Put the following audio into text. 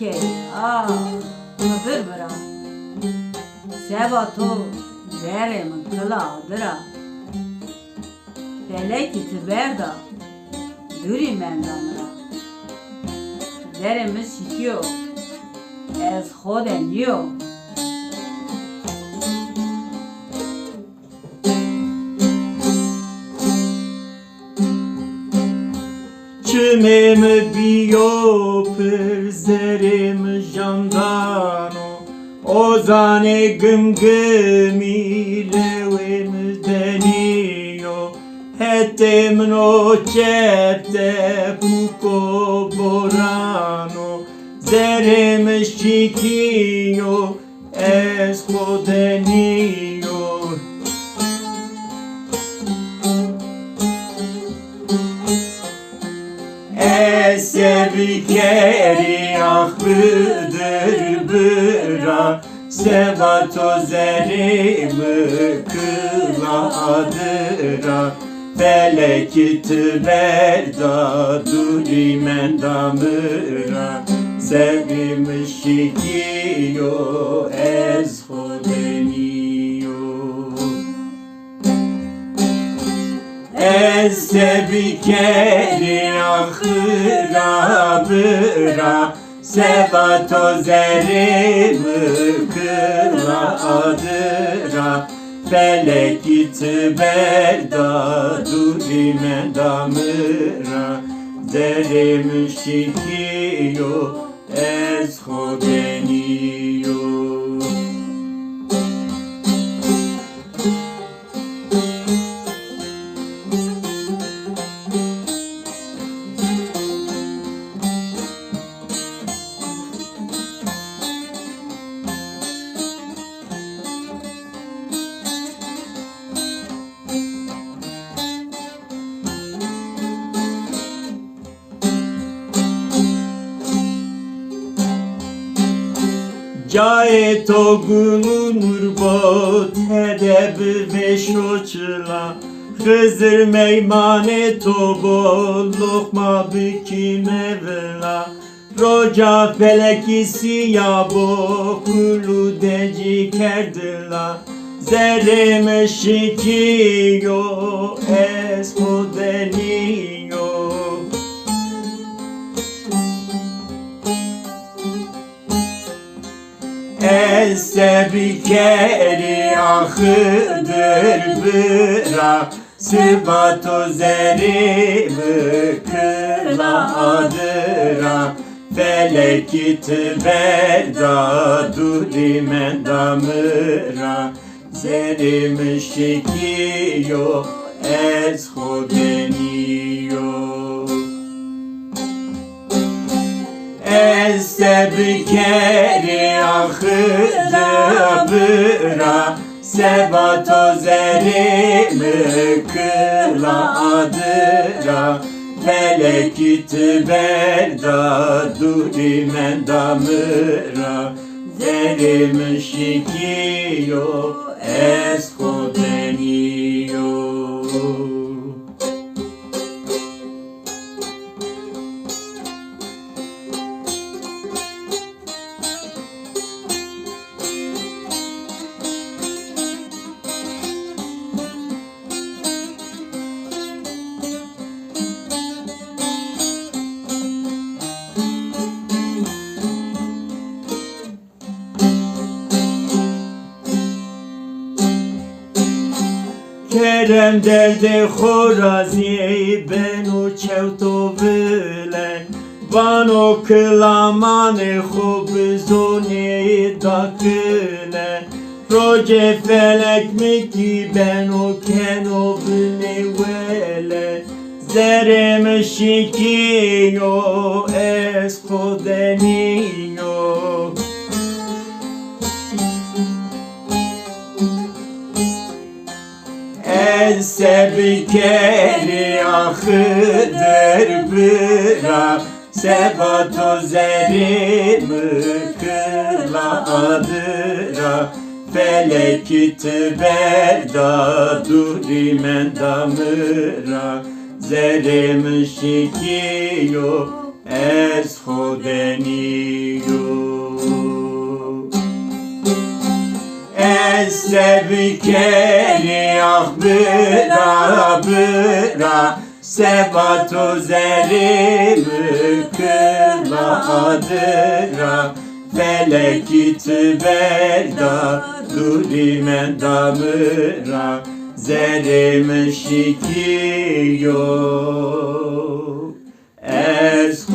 ki mıdır bıra Sebato zeremin kıladıra Felek itiberda Duri mendamra Zeremi sikiyor Ez xoden yiyor Çimim biyo perzerim jandano Ozane gımgımi levim deniyo Hetem no cepte puko borano Zerem şikiyo es hodeniyo Sevkeri ahbıdır bıra Sevato zerimi kıladıra Felek itiberda duri mendamıra Sevim şikiyo ez hodeniyo Sevkeri ahıra bıra Sevato zerimi kıladıra Felek itiberda duri mendamıra Zerim şikiyo ez hodeniyo Caye togunur bot hedeb ve şoçla Hızır meymane tobo lokma büki mevla Roca felekisi yabo kulu deci kerdila Zerem şikiyo es modeniyo Sevkeri ahıdır bıra Sıbato zerimi kıladıra Felek itiberda duri mendamıra Zerim şikiyo ez hodeniyo Sevkeri ahıda bıra Sebato zerimi kıladıra Felek itiberda duri mendamıra Zerim şikiyo ez hodeniyo Kerem derde khorazi benu çevto vile Vano kılamane khub zoni dakile Roce felek miki benu keno vile vele Zerem şikiyo es hodeniyo Sevkeri ahıdır bıra Sebato zerimi kıladıra Felek itiberda duri mendamıra Zerim şikiyo Ez Hodeniyu Ez sebkeri ah bıra bıra Sebato zerimi kıladıra Feleki tüberda durimen damıra Zerim şikiyo Ez